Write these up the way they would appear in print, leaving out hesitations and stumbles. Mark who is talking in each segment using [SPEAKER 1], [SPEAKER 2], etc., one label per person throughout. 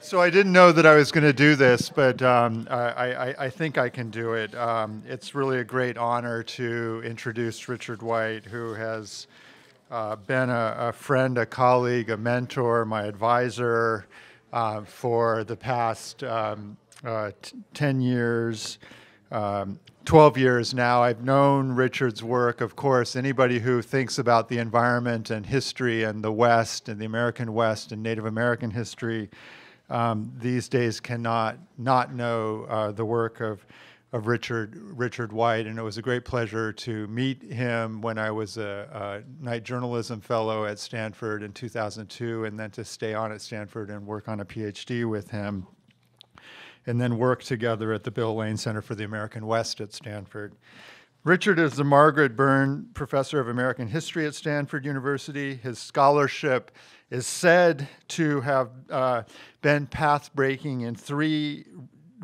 [SPEAKER 1] So I didn't know that I was going to do this, but I think I can do it. It's really a great honor to introduce Richard White, who has been a friend, a colleague, a mentor, my advisor for the past 10 years, 12 years now. I've known Richard's work, of course. Anybody who thinks about the environment and history and the West and the American West and Native American history these days cannot not know the work of Richard White, and it was a great pleasure to meet him when I was a night journalism fellow at Stanford in 2002, and then to stay on at Stanford and work on a PhD with him, and then work together at the Bill Lane Center for the American West at Stanford. Richard is the Margaret Byrne Professor of American History at Stanford University. His scholarship is said to have been path-breaking in three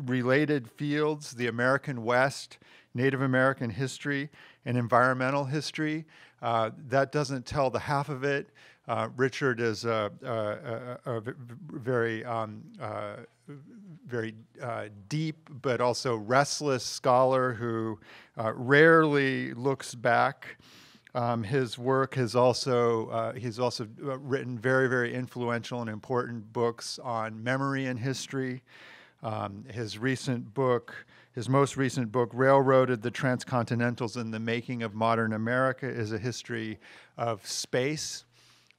[SPEAKER 1] related fields: the American West, Native American history, and environmental history. That doesn't tell the half of it. Richard is a very deep but also restless scholar who rarely looks back. His work has also, he's also written very influential and important books on memory and history. His most recent book, Railroaded: The Transcontinentals in the Making of Modern America, is a history of space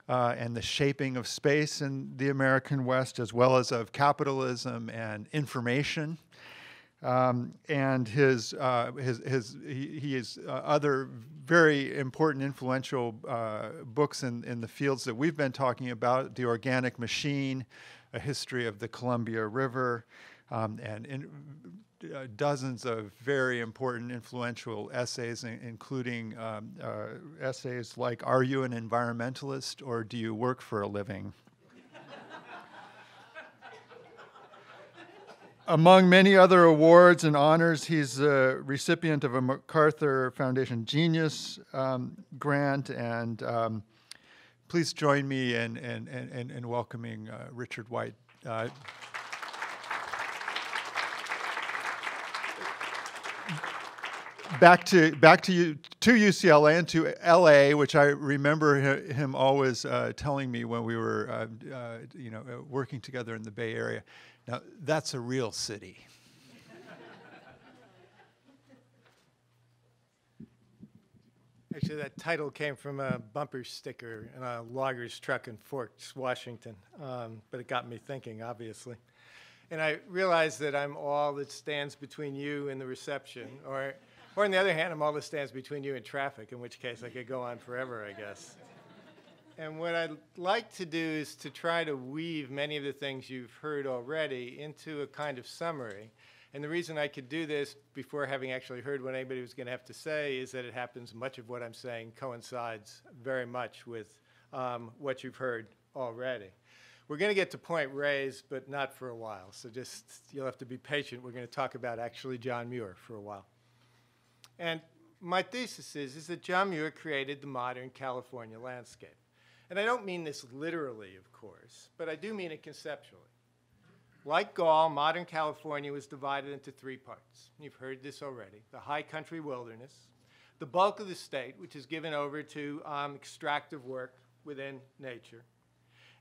[SPEAKER 1] and the shaping of space in the American West, as well as of capitalism and information. And he has other very important, influential books in the fields that we've been talking about: The Organic Machine, A History of the Columbia River, and dozens of very important, influential essays, including essays like "Are You an Environmentalist, or Do You Work for a Living?" Among many other awards and honors, he's a recipient of a MacArthur Foundation Genius grant, and please join me in welcoming Richard White. Back to UCLA and to LA, which I remember him always telling me when we were working together in the Bay Area. Now, that's a real city.
[SPEAKER 2] Actually, that title came from a bumper sticker in a logger's truck in Forks, Washington, but it got me thinking, obviously. And I realized that I'm all that stands between you and the reception, or on the other hand, I'm all that stands between you and traffic, in which case I could go on forever, I guess. And what I'd like to do is to try to weave many of the things you've heard already into a kind of summary. And the reason I could do this before having actually heard what anybody was going to have to say is that it happens much of what I'm saying coincides very much with what you've heard already. We're going to get to Point Reyes, but not for a while. So just, you'll have to be patient. We're going to talk about actually John Muir for a while. And my thesis is that John Muir created the modern California landscape. And I don't mean this literally, of course, but I do mean it conceptually. Like Gaul, modern California was divided into three parts. You've heard this already: the high country wilderness, the bulk of the state, which is given over to extractive work within nature,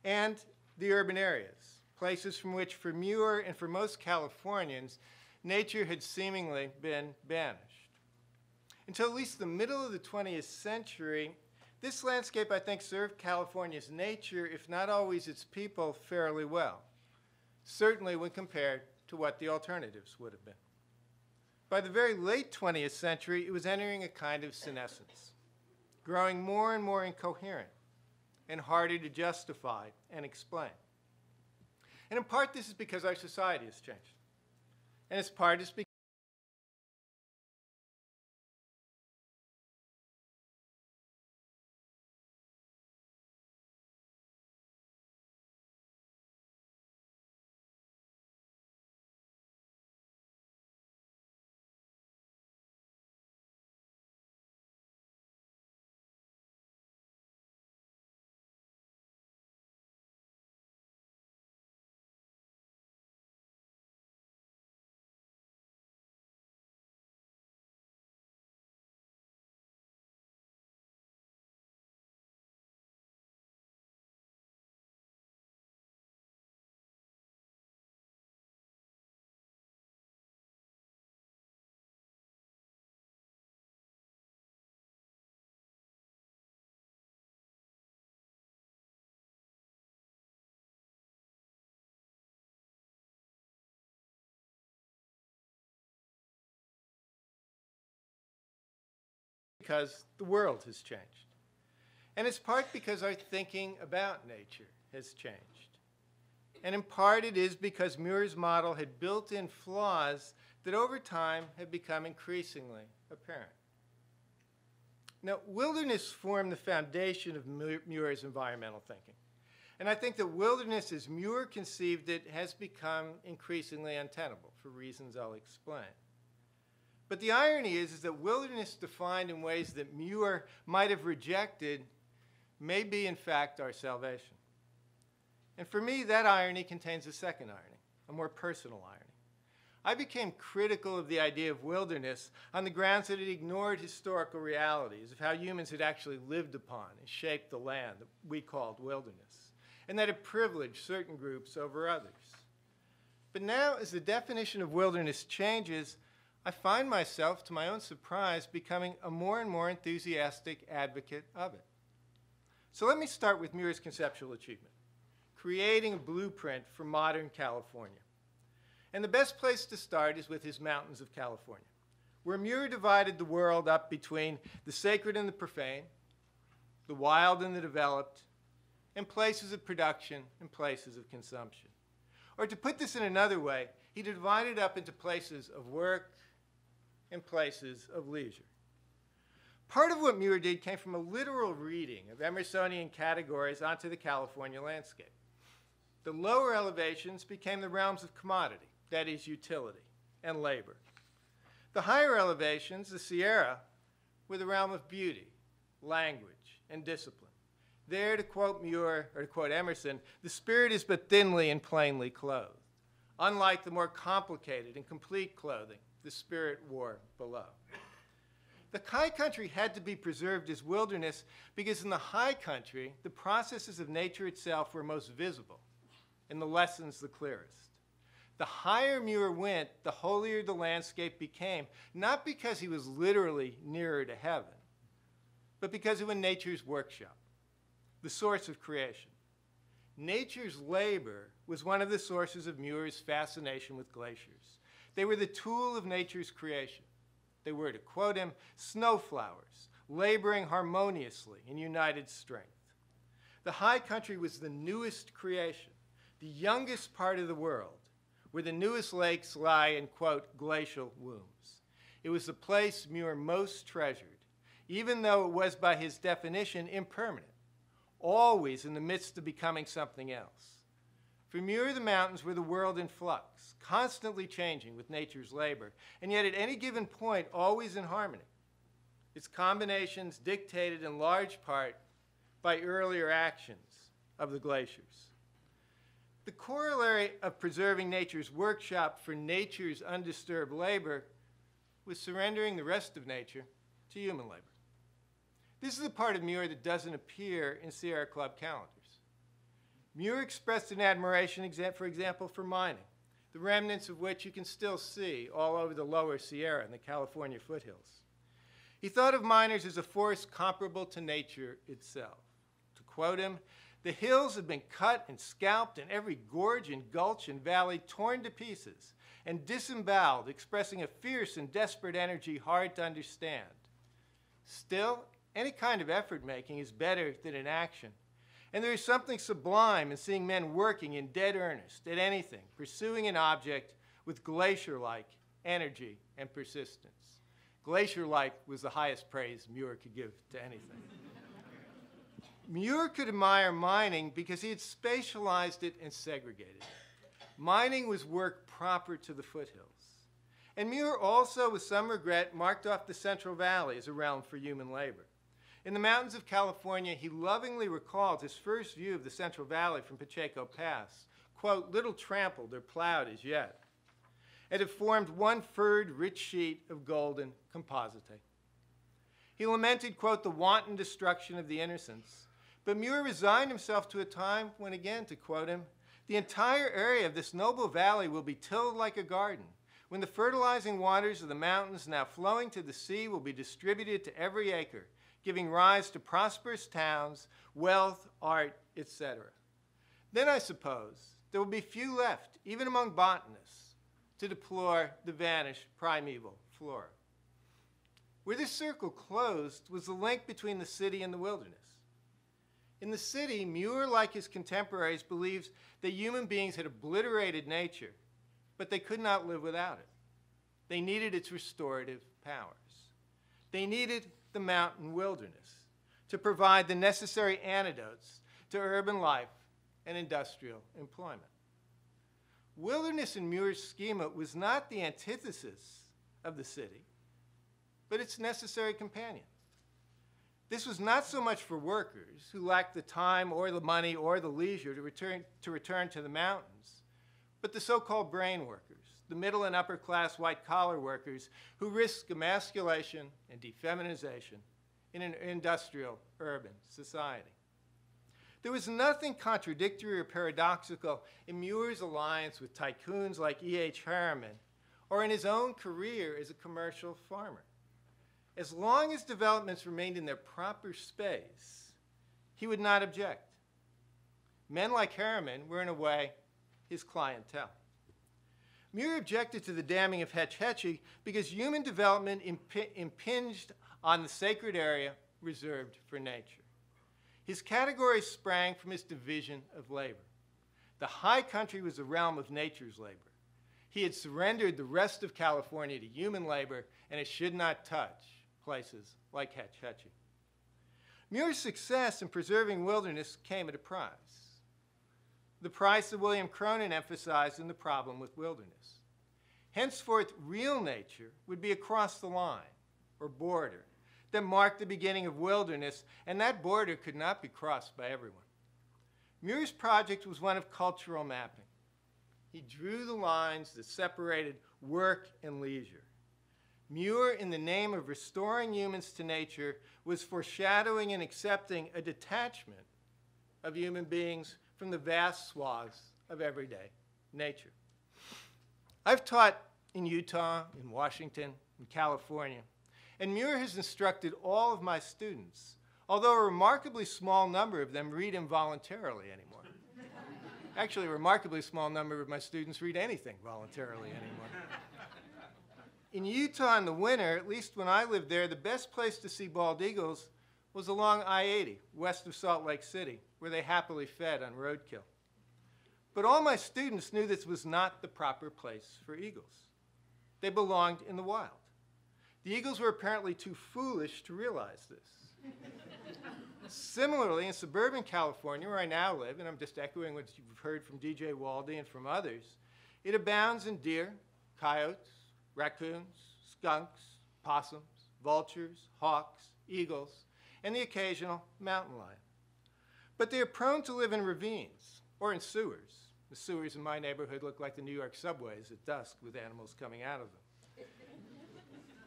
[SPEAKER 2] and the urban areas, places from which, for Muir and for most Californians, nature had seemingly been banished. Until at least the middle of the 20th century, this landscape, I think, served California's nature, if not always its people, fairly well, certainly when compared to what the alternatives would have been. By the very late 20th century, it was entering a kind of senescence, growing more and more incoherent and harder to justify and explain. And in part, this is because our society has changed. And in part, it's because because the world has changed. And it's part because our thinking about nature has changed. And in part it is because Muir's model had built-in flaws that over time have become increasingly apparent. Now, wilderness formed the foundation of Muir's environmental thinking. And I think that wilderness, as Muir conceived it, has become increasingly untenable for reasons I'll explain. But the irony is that wilderness defined in ways that Muir might have rejected may be, in fact, our salvation. And for me, that irony contains a second irony, a more personal irony. I became critical of the idea of wilderness on the grounds that it ignored historical realities of how humans had actually lived upon and shaped the land that we called wilderness, and that it privileged certain groups over others. But now, as the definition of wilderness changes, I find myself, to my own surprise, becoming a more and more enthusiastic advocate of it. So let me start with Muir's conceptual achievement, creating a blueprint for modern California. And the best place to start is with his mountains of California, where Muir divided the world up between the sacred and the profane, the wild and the developed, and places of production and places of consumption. Or to put this in another way, he divided up into places of work and places of leisure. Part of what Muir did came from a literal reading of Emersonian categories onto the California landscape. The lower elevations became the realms of commodity, that is, utility and labor. The higher elevations, the Sierra, were the realm of beauty, language, and discipline. There, to quote Muir, or to quote Emerson, the spirit is but thinly and plainly clothed. Unlike the more complicated and complete clothing the spirit wore below. The high country had to be preserved as wilderness because in the high country, the processes of nature itself were most visible and the lessons the clearest. The higher Muir went, the holier the landscape became, not because he was literally nearer to heaven, but because it was nature's workshop, the source of creation. Nature's labor was one of the sources of Muir's fascination with glaciers. They were the tool of nature's creation. They were, to quote him, snowflowers, laboring harmoniously in united strength. The high country was the newest creation, the youngest part of the world, where the newest lakes lie in, quote, glacial wombs. It was the place Muir most treasured, even though it was by his definition impermanent, always in the midst of becoming something else. For Muir, the mountains were the world in flux, constantly changing with nature's labor, and yet at any given point, always in harmony. Its combinations dictated in large part by earlier actions of the glaciers. The corollary of preserving nature's workshop for nature's undisturbed labor was surrendering the rest of nature to human labor. This is the part of Muir that doesn't appear in Sierra Club calendars. Muir expressed an admiration, for example, for mining, the remnants of which you can still see all over the lower Sierra and the California foothills. He thought of miners as a force comparable to nature itself. To quote him, the hills have been cut and scalped and every gorge and gulch and valley torn to pieces and disemboweled, expressing a fierce and desperate energy hard to understand. Still, any kind of effort-making is better than inaction. And there is something sublime in seeing men working in dead earnest at anything, pursuing an object with glacier-like energy and persistence. Glacier-like was the highest praise Muir could give to anything. Muir could admire mining because he had spatialized it and segregated it. Mining was work proper to the foothills. And Muir also, with some regret, marked off the Central Valley as a realm for human labor. In the mountains of California, he lovingly recalled his first view of the Central Valley from Pacheco Pass, quote, little trampled or plowed as yet. It had formed one furred, rich sheet of golden composite. He lamented, quote, the wanton destruction of the innocents, but Muir resigned himself to a time when, again, to quote him, the entire area of this noble valley will be tilled like a garden, when the fertilizing waters of the mountains now flowing to the sea will be distributed to every acre, giving rise to prosperous towns, wealth, art, etc. Then I suppose there will be few left, even among botanists, to deplore the vanished primeval flora. Where this circle closed was the link between the city and the wilderness. In the city, Muir, like his contemporaries, believes that human beings had obliterated nature, but they could not live without it. They needed its restorative powers. They needed the mountain wilderness to provide the necessary antidotes to urban life and industrial employment. Wilderness in Muir's schema was not the antithesis of the city, but its necessary companion. This was not so much for workers who lacked the time or the money or the leisure to return to the mountains, but the so-called brain workers, the middle and upper class white-collar workers who risked emasculation and defeminization in an industrial urban society. There was nothing contradictory or paradoxical in Muir's alliance with tycoons like E.H. Harriman or in his own career as a commercial farmer. As long as developments remained in their proper space, he would not object. Men like Harriman were, in a way, his clientele. Muir objected to the damming of Hetch Hetchy because human development impinged on the sacred area reserved for nature. His categories sprang from his division of labor. The high country was the realm of nature's labor. He had surrendered the rest of California to human labor, and it should not touch places like Hetch Hetchy. Muir's success in preserving wilderness came at a price. The price that William Cronin emphasized in The Problem with Wilderness. Henceforth, real nature would be across the line, or border, that marked the beginning of wilderness, and that border could not be crossed by everyone. Muir's project was one of cultural mapping. He drew the lines that separated work and leisure. Muir, in the name of restoring humans to nature, was foreshadowing and accepting a detachment of human beings from the vast swaths of everyday nature. I've taught in Utah, in Washington, in California, and Muir has instructed all of my students, although a remarkably small number of them read involuntarily anymore. Actually, a remarkably small number of my students read anything voluntarily anymore. In Utah in the winter, at least when I lived there, the best place to see bald eagles was along I-80, west of Salt Lake City, where they happily fed on roadkill. But all my students knew this was not the proper place for eagles. They belonged in the wild. The eagles were apparently too foolish to realize this. Similarly, in suburban California, where I now live, and I'm just echoing what you've heard from DJ Waldy and from others, it abounds in deer, coyotes, raccoons, skunks, possums, vultures, hawks, eagles, and the occasional mountain lion. But they are prone to live in ravines or in sewers. The sewers in my neighborhood look like the New York subways at dusk with animals coming out of them.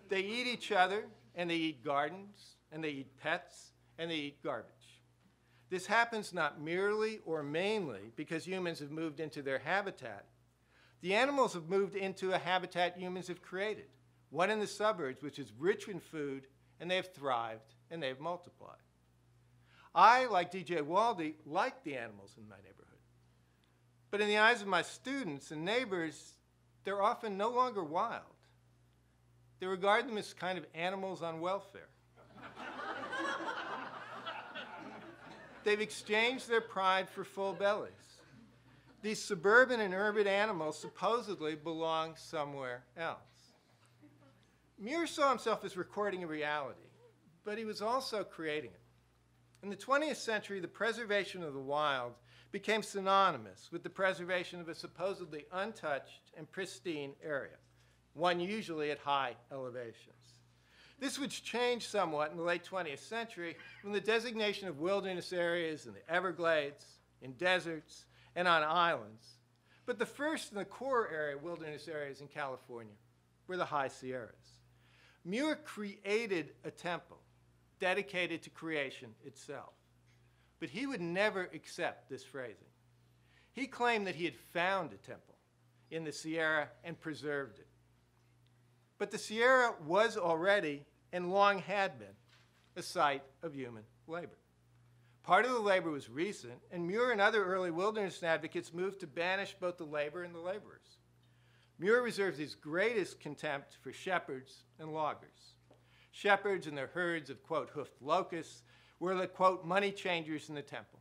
[SPEAKER 2] They eat each other, and they eat gardens, and they eat pets, and they eat garbage. This happens not merely or mainly because humans have moved into their habitat. The animals have moved into a habitat humans have created, one in the suburbs, which is rich in food, and they have thrived, and they have multiplied. I, like DJ Waldy, like the animals in my neighborhood. But in the eyes of my students and neighbors, they're often no longer wild. They regard them as kind of animals on welfare. They've exchanged their pride for full bellies. These suburban and urban animals supposedly belong somewhere else. Muir saw himself as recording a reality, but he was also creating it. In the 20th century, the preservation of the wild became synonymous with the preservation of a supposedly untouched and pristine area, one usually at high elevations. This would change somewhat in the late 20th century when the designation of wilderness areas in the Everglades, in deserts, and on islands. But the first and the core area wilderness areas in California were the high Sierras. Muir created a temple dedicated to creation itself. But he would never accept this phrasing. He claimed that he had found a temple in the Sierra and preserved it. But the Sierra was already, and long had been, a site of human labor. Part of the labor was recent, and Muir and other early wilderness advocates moved to banish both the labor and the laborers. Muir reserved his greatest contempt for shepherds and loggers. Shepherds and their herds of, quote, hoofed locusts were the, quote, money changers in the temple.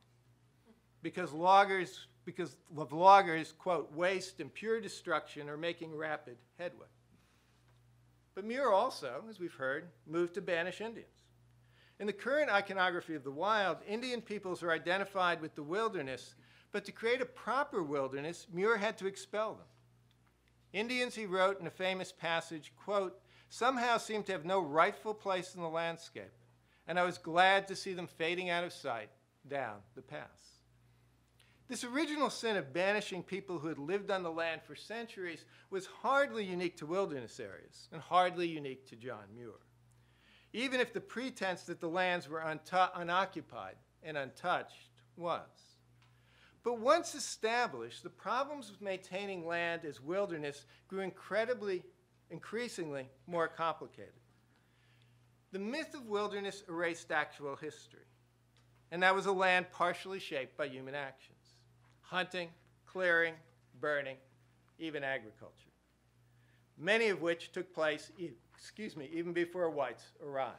[SPEAKER 2] Because loggers, quote, waste and pure destruction are making rapid headway. But Muir also, as we've heard, moved to banish Indians. In the current iconography of the wild, Indian peoples are identified with the wilderness, but to create a proper wilderness, Muir had to expel them. Indians, he wrote in a famous passage, quote, somehow seem to have no rightful place in the landscape, and I was glad to see them fading out of sight down the pass. This original sin of banishing people who had lived on the land for centuries was hardly unique to wilderness areas and hardly unique to John Muir, even if the pretense that the lands were unoccupied and untouched was. But once established, the problems with maintaining land as wilderness grew increasingly more complicated. The myth of wilderness erased actual history, and that was a land partially shaped by human actions. Hunting, clearing, burning, even agriculture, many of which took place, even before whites arrived.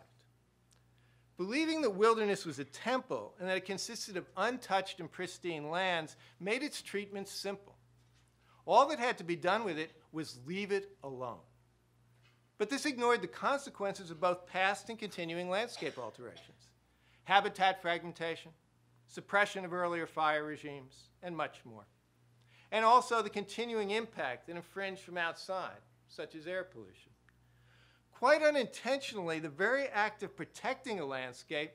[SPEAKER 2] Believing that wilderness was a temple and that it consisted of untouched and pristine lands made its treatment simple. All that had to be done with it was leave it alone. But this ignored the consequences of both past and continuing landscape alterations, habitat fragmentation, suppression of earlier fire regimes, and much more. And also the continuing impact that infringed from outside, such as air pollution. Quite unintentionally, the very act of protecting a landscape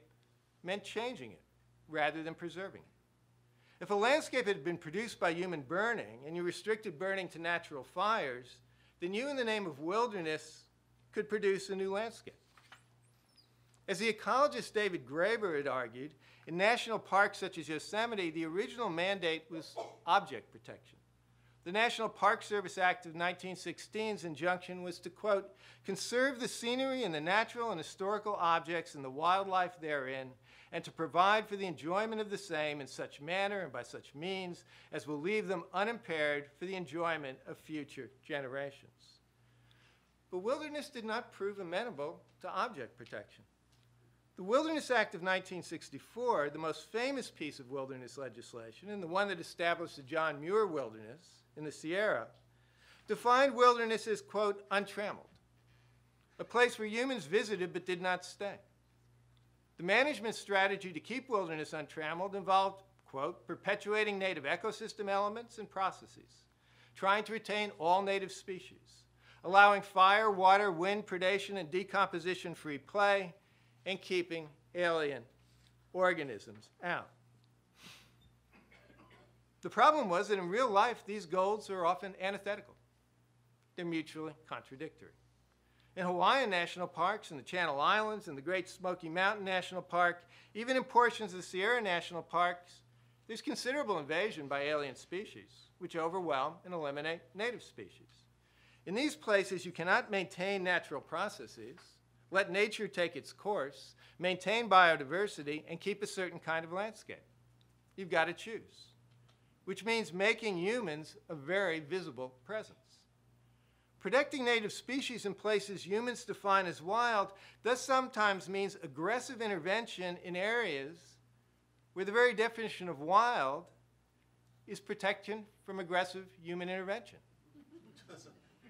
[SPEAKER 2] meant changing it rather than preserving it. If a landscape had been produced by human burning and you restricted burning to natural fires, then you, in the name of wilderness, could produce a new landscape. As the ecologist David Graeber had argued, in national parks such as Yosemite, the original mandate was object protection. The National Park Service Act of 1916's injunction was to, quote, conserve the scenery and the natural and historical objects and the wildlife therein, and to provide for the enjoyment of the same in such manner and by such means as will leave them unimpaired for the enjoyment of future generations. But wilderness did not prove amenable to object protection. The Wilderness Act of 1964, the most famous piece of wilderness legislation and the one that established the John Muir Wilderness in the Sierra, defined wilderness as, quote, untrammeled, a place where humans visited but did not stay. The management strategy to keep wilderness untrammeled involved, quote, perpetuating native ecosystem elements and processes, trying to retain all native species, allowing fire, water, wind, predation, and decomposition-free play, and keeping alien organisms out. The problem was that in real life, these goals are often antithetical. They're mutually contradictory. In Hawaiian national parks, in the Channel Islands, in the Great Smoky Mountain National Park, even in portions of the Sierra National Parks, there's considerable invasion by alien species, which overwhelm and eliminate native species. In these places, you cannot maintain natural processes, let nature take its course, maintain biodiversity, and keep a certain kind of landscape. You've got to choose, which means making humans a very visible presence. Protecting native species in places humans define as wild thus sometimes means aggressive intervention in areas where the very definition of wild is protection from aggressive human intervention.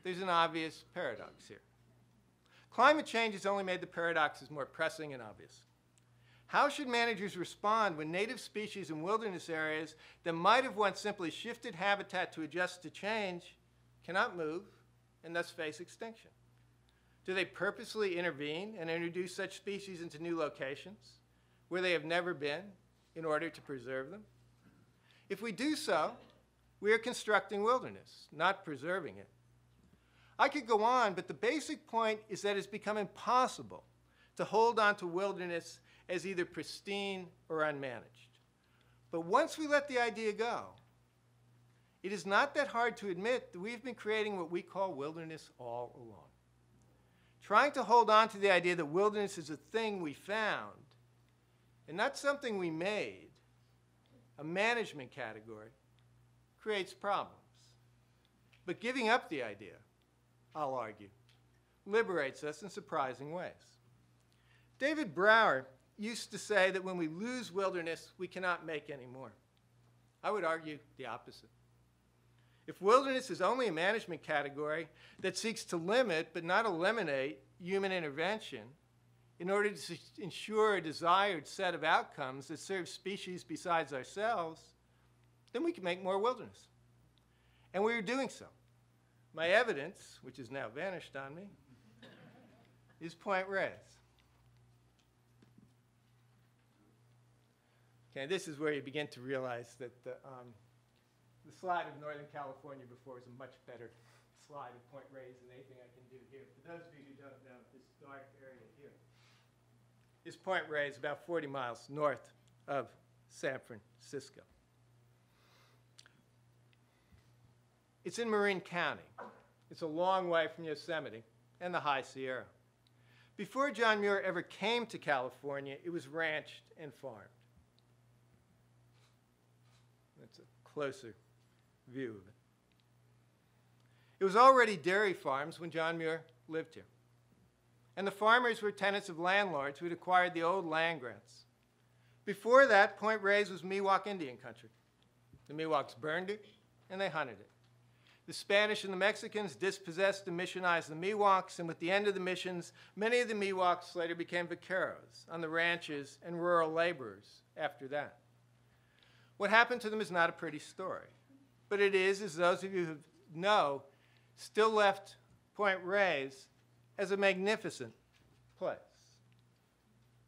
[SPEAKER 2] There's an obvious paradox here. Climate change has only made the paradoxes more pressing and obvious. How should managers respond when native species in wilderness areas that might have once simply shifted habitat to adjust to change cannot move and thus face extinction? Do they purposely intervene and introduce such species into new locations where they have never been in order to preserve them? If we do so, we are constructing wilderness, not preserving it. I could go on, but the basic point is that it's become impossible to hold on to wilderness as either pristine or unmanaged. But once we let the idea go, it is not that hard to admit that we've been creating what we call wilderness all along. Trying to hold on to the idea that wilderness is a thing we found and not something we made, a management category, creates problems. But giving up the idea, I'll argue, liberates us in surprising ways. David Brower used to say that when we lose wilderness, we cannot make any more. I would argue the opposite. If wilderness is only a management category that seeks to limit but not eliminate human intervention in order to ensure a desired set of outcomes that serve species besides ourselves, then we can make more wilderness. And we are doing so. My evidence, which has now vanished on me, is Point Reyes. Okay, this is where you begin to realize that the slide of Northern California before is a much better slide of Point Reyes than anything I can do here. For those of you who don't know, this dark area here is Point Reyes, about 40 miles north of San Francisco. It's in Marin County. It's a long way from Yosemite and the High Sierra. Before John Muir ever came to California, it was ranched and farmed. That's a closer view of it. It was already dairy farms when John Muir lived here. And the farmers were tenants of landlords who had acquired the old land grants. Before that, Point Reyes was Miwok Indian country. The Miwoks burned it, and they hunted it. The Spanish and the Mexicans dispossessed and missionized the Miwoks, and with the end of the missions, many of the Miwoks later became vaqueros on the ranches and rural laborers after that. What happened to them is not a pretty story, but it is, as those of you who know, still left Point Reyes as a magnificent place.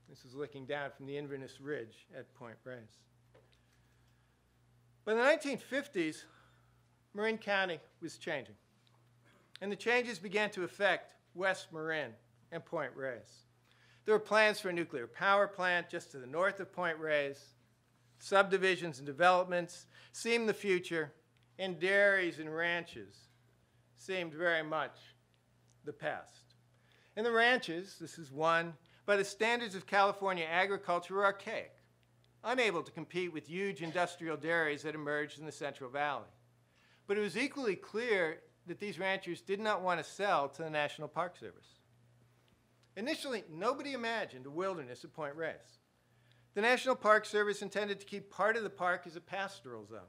[SPEAKER 2] This is looking down from the Inverness Ridge at Point Reyes. But in the 1950s, Marin County was changing, and the changes began to affect West Marin and Point Reyes. There were plans for a nuclear power plant just to the north of Point Reyes. Subdivisions and developments seemed the future, and dairies and ranches seemed very much the past. And the ranches, this is one, by the standards of California agriculture, were archaic, unable to compete with huge industrial dairies that emerged in the Central Valley. But it was equally clear that these ranchers did not want to sell to the National Park Service. Initially, nobody imagined a wilderness at Point Reyes. The National Park Service intended to keep part of the park as a pastoral zone.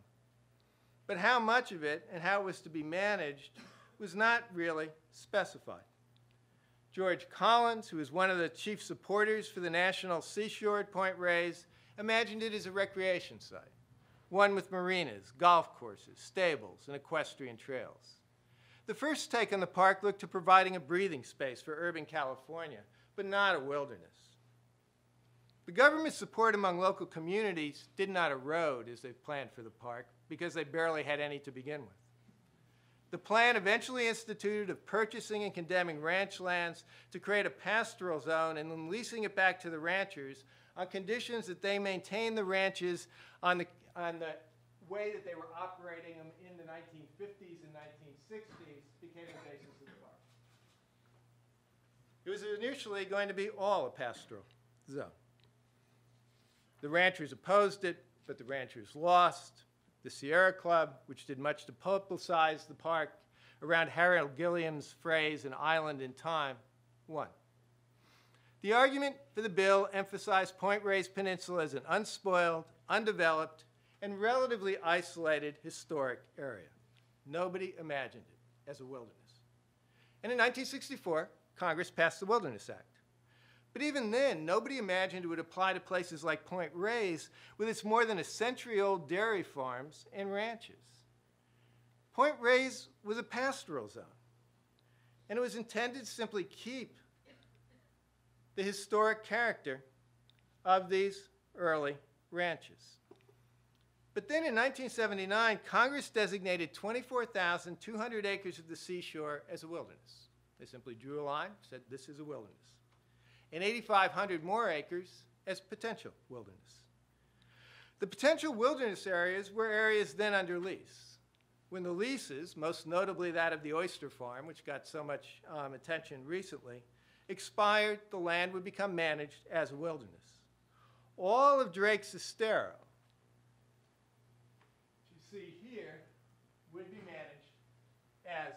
[SPEAKER 2] But how much of it and how it was to be managed was not really specified. George Collins, who was one of the chief supporters for the National Seashore at Point Reyes, imagined it as a recreation site, one with marinas, golf courses, stables, and equestrian trails. The first take on the park looked to providing a breathing space for urban California, but not a wilderness. The government's support among local communities did not erode as they planned for the park because they barely had any to begin with. The plan eventually instituted of purchasing and condemning ranch lands to create a pastoral zone and then leasing it back to the ranchers on conditions that they maintain the ranches on the way that they were operating them in the 1950s and 1960s became the basis of the park. It was initially going to be all a pastoral zone. The ranchers opposed it, but the ranchers lost. The Sierra Club, which did much to publicize the park around Harold Gilliam's phrase, an island in time, won. The argument for the bill emphasized Point Reyes Peninsula as an unspoiled, undeveloped, and relatively isolated historic area. Nobody imagined it as a wilderness. And in 1964, Congress passed the Wilderness Act. But even then, nobody imagined it would apply to places like Point Reyes with its more than a century-old dairy farms and ranches. Point Reyes was a pastoral zone, and it was intended to simply keep the historic character of these early ranches. But then in 1979, Congress designated 24,200 acres of the seashore as a wilderness. They simply drew a line, said this is a wilderness. And 8,500 more acres as potential wilderness. The potential wilderness areas were areas then under lease. When the leases, most notably that of the oyster farm, which got so much attention recently, expired, the land would become managed as a wilderness. All of Drake's Estero, which you see here, would be managed as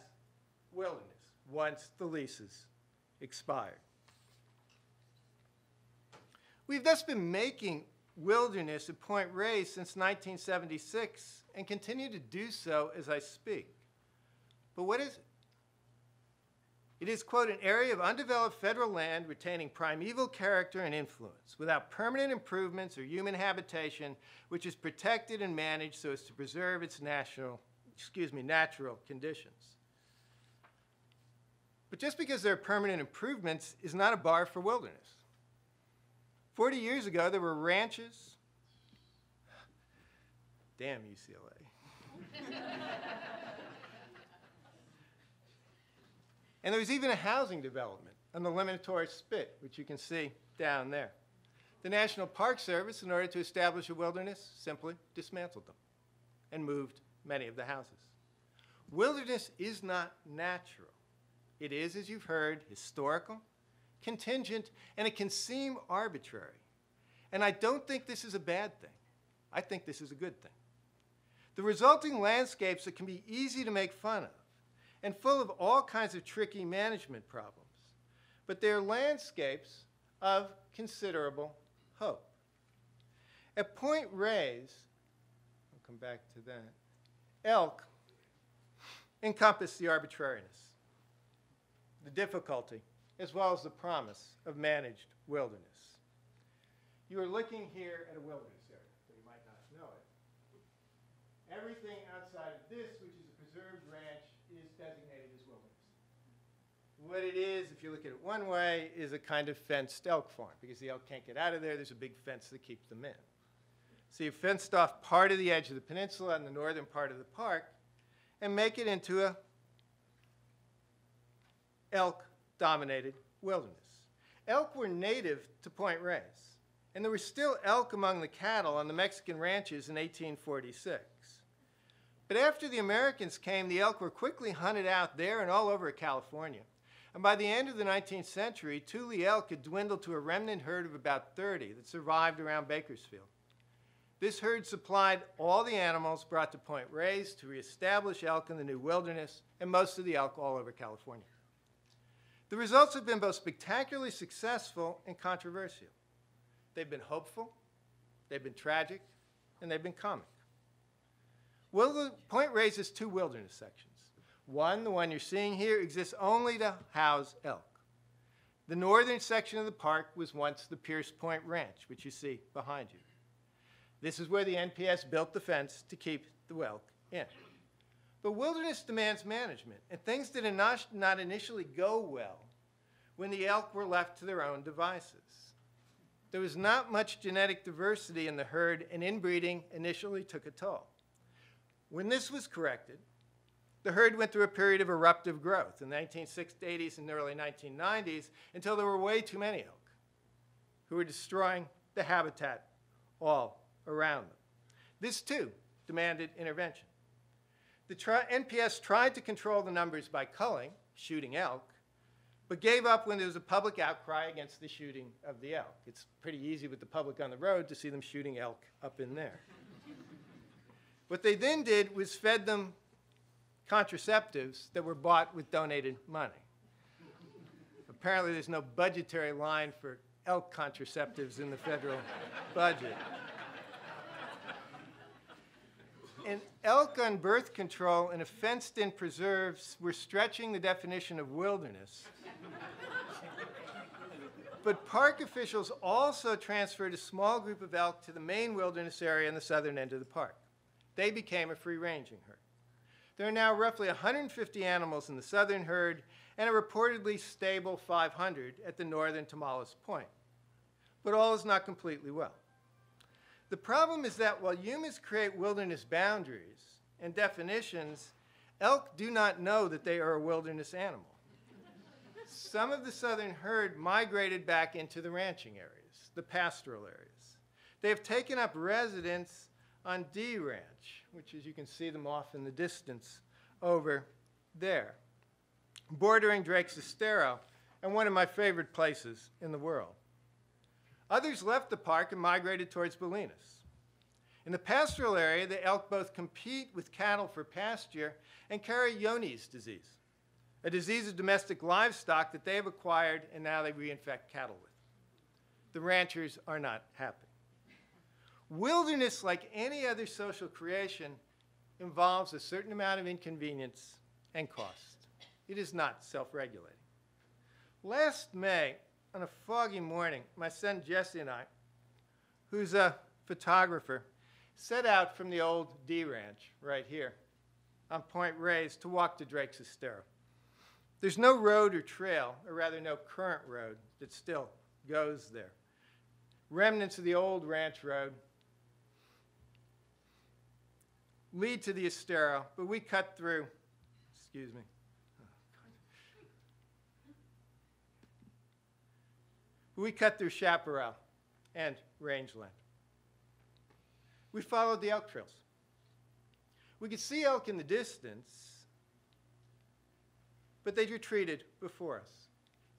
[SPEAKER 2] wilderness once the leases expired. We've thus been making wilderness at Point Reyes since 1976 and continue to do so as I speak. But what is it? It is, quote, an area of undeveloped federal land retaining primeval character and influence, without permanent improvements or human habitation, which is protected and managed so as to preserve its natural conditions. But just because there are permanent improvements is not a bar for wilderness. 40 years ago, there were ranches. Damn UCLA. And there was even a housing development on the Limonitory Spit, which you can see down there. The National Park Service, in order to establish a wilderness, simply dismantled them and moved many of the houses. Wilderness is not natural. It is, as you've heard, historical, contingent, and it can seem arbitrary. And I don't think this is a bad thing. I think this is a good thing. The resulting landscapes that can be easy to make fun of and full of all kinds of tricky management problems, but they're landscapes of considerable hope. At Point Reyes, I'll come back to that, elk encompass the arbitrariness, the difficulty, as well as the promise of managed wilderness. You are looking here at a wilderness area, so you might not know it. Everything outside of this, which is a preserved ranch, is designated as wilderness. What it is, if you look at it one way, is a kind of fenced elk farm. Because the elk can't get out of there, there's a big fence that keeps them in. So you fenced off part of the edge of the peninsula and the northern part of the park and make it into a elk-dominated wilderness. Elk were native to Point Reyes, and there were still elk among the cattle on the Mexican ranches in 1846. But after the Americans came, the elk were quickly hunted out there and all over California. And by the end of the 19th century, Tule elk had dwindled to a remnant herd of about 30 that survived around Bakersfield. This herd supplied all the animals brought to Point Reyes to reestablish elk in the new wilderness, and most of the elk all over California. The results have been both spectacularly successful and controversial. They've been hopeful, they've been tragic, and they've been comic. Point Reyes has two wilderness sections. One, the one you're seeing here, exists only to house elk. The northern section of the park was once the Pierce Point Ranch, which you see behind you. This is where the NPS built the fence to keep the elk in. But wilderness demands management, and things did not initially go well when the elk were left to their own devices. There was not much genetic diversity in the herd, and inbreeding initially took a toll. When this was corrected, the herd went through a period of eruptive growth in the 1980s and early 1990s until there were way too many elk who were destroying the habitat all around them. This, too, demanded intervention. The NPS tried to control the numbers by culling, shooting elk, but gave up when there was a public outcry against the shooting of the elk. It's pretty easy with the public on the road to see them shooting elk up in there. What they then did was fed them contraceptives that were bought with donated money. Apparently there's no budgetary line for elk contraceptives in the federal budget. And elk on birth control and fenced-in preserves were stretching the definition of wilderness. But park officials also transferred a small group of elk to the main wilderness area in the southern end of the park. They became a free-ranging herd. There are now roughly 150 animals in the southern herd and a reportedly stable 500 at the northern Tomales Point. But all is not completely well. The problem is that while humans create wilderness boundaries and definitions, elk do not know that they are a wilderness animal. Some of the southern herd migrated back into the ranching areas, the pastoral areas. They have taken up residence on D Ranch, which is, you can see them off in the distance over there, bordering Drake's Estero, and one of my favorite places in the world. Others left the park and migrated towards Bolinas. In the pastoral area, the elk both compete with cattle for pasture and carry Johne's disease, a disease of domestic livestock that they have acquired and now they reinfect cattle with. the ranchers are not happy. Wilderness, like any other social creation, involves a certain amount of inconvenience and cost. It is not self-regulating. Last May, on a foggy morning, my son Jesse and I, who's a photographer, set out from the old D Ranch right here on Point Reyes to walk to Drake's Estero. There's no road or trail, or rather no current road, that still goes there. Remnants of the old ranch road lead to the Estero, but we cut through, excuse me. We cut through chaparral and rangeland. We followed the elk trails. We could see elk in the distance, but they'd retreated before us.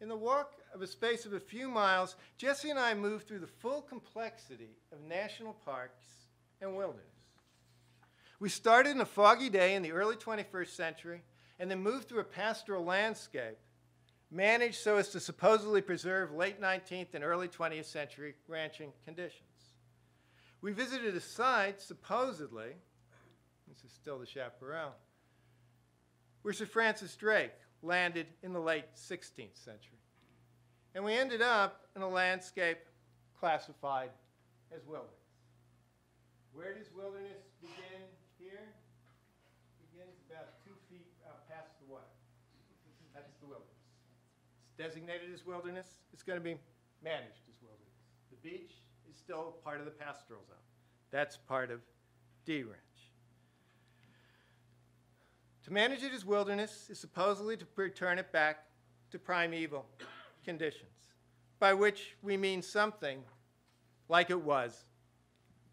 [SPEAKER 2] In the walk of a space of a few miles, Jesse and I moved through the full complexity of national parks and wilderness. We started in a foggy day in the early 21st century and then moved through a pastoral landscape managed so as to supposedly preserve late 19th and early 20th century ranching conditions. We visited a site, supposedly, this is still the chaparral, where Sir Francis Drake landed in the late 16th century. And we ended up in a landscape classified as wilderness. Where does wilderness begin here? It begins about 2 feet past the water. That's the wilderness. It's designated as wilderness. It's going to be managed as wilderness. The beach is still part of the pastoral zone. That's part of D Ranch. To manage it as wilderness is supposedly to return it back to primeval conditions, by which we mean something like it was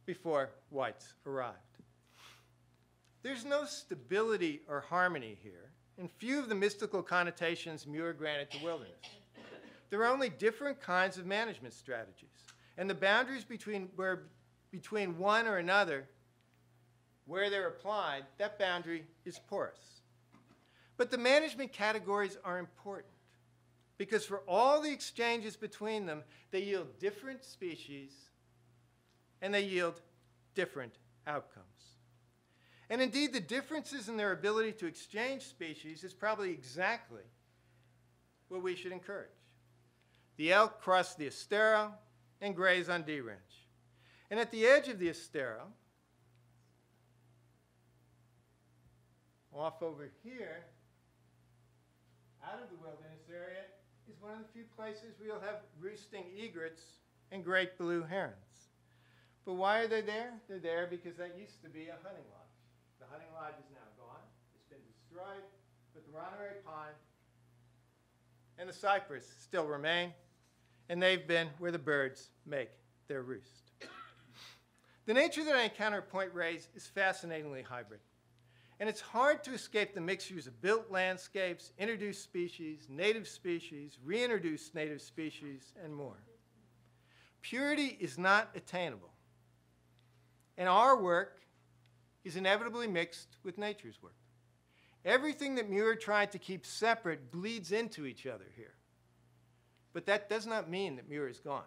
[SPEAKER 2] before whites arrived. There's no stability or harmony here, and few of the mystical connotations Muir granted to wilderness. There are only different kinds of management strategies, and the boundaries between one or another, where they're applied, that boundary is porous. But the management categories are important because for all the exchanges between them, they yield different species and they yield different outcomes. And indeed, the differences in their ability to exchange species is probably exactly what we should encourage. The elk cross the Estero and graze on D Ranch. And at the edge of the Estero, off over here, out of the wilderness area, is one of the few places where you'll have roosting egrets and great blue herons. But why are they there? They're there because that used to be a hunting lodge. The hunting lodge is now gone. It's been destroyed, but the Monterey pine and the cypress still remain, and they've been where the birds make their roost. The nature that I encounter at Point Reyes is fascinatingly hybrid. And it's hard to escape the mixtures of built landscapes, introduced species, reintroduced native species, and more. Purity is not attainable. And our work is inevitably mixed with nature's work. Everything that Muir tried to keep separate bleeds into each other here. But that does not mean that Muir is gone.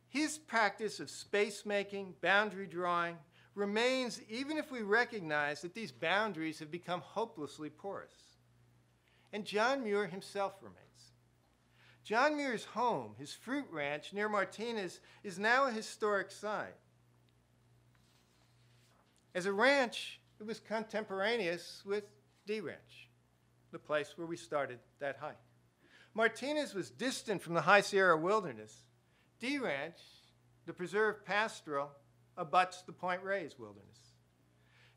[SPEAKER 2] His practice of space-making, boundary drawing, remains even if we recognize that these boundaries have become hopelessly porous. And John Muir himself remains. John Muir's home, his fruit ranch near Martinez, is now a historic site. As a ranch, it was contemporaneous with D Ranch, the place where we started that hike. Martinez was distant from the High Sierra wilderness. D Ranch, the preserved pastoral, abuts the Point Reyes wilderness.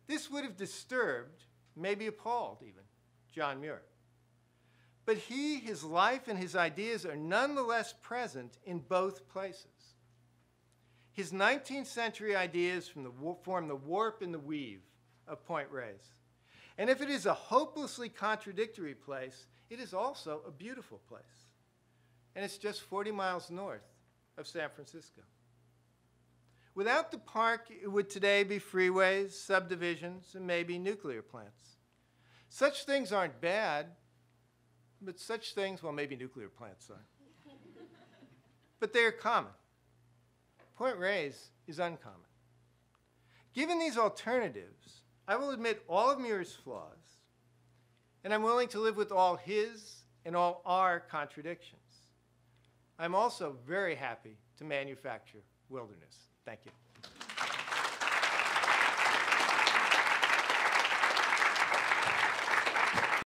[SPEAKER 2] This would have disturbed, maybe appalled even, John Muir. But he, his life, and his ideas are nonetheless present in both places. His 19th century ideas form the warp and the weave of Point Reyes. And if it is a hopelessly contradictory place, it is also a beautiful place. And it's just 40 miles north of San Francisco. Without the park, it would today be freeways, subdivisions, and maybe nuclear plants. Such things aren't bad, but such things, well, maybe nuclear plants are. but they are common. Point Reyes is uncommon. Given these alternatives, I will admit all of Muir's flaws, and I'm willing to live with all his and all our contradictions. I'm also very happy to manufacture wilderness. Thank you.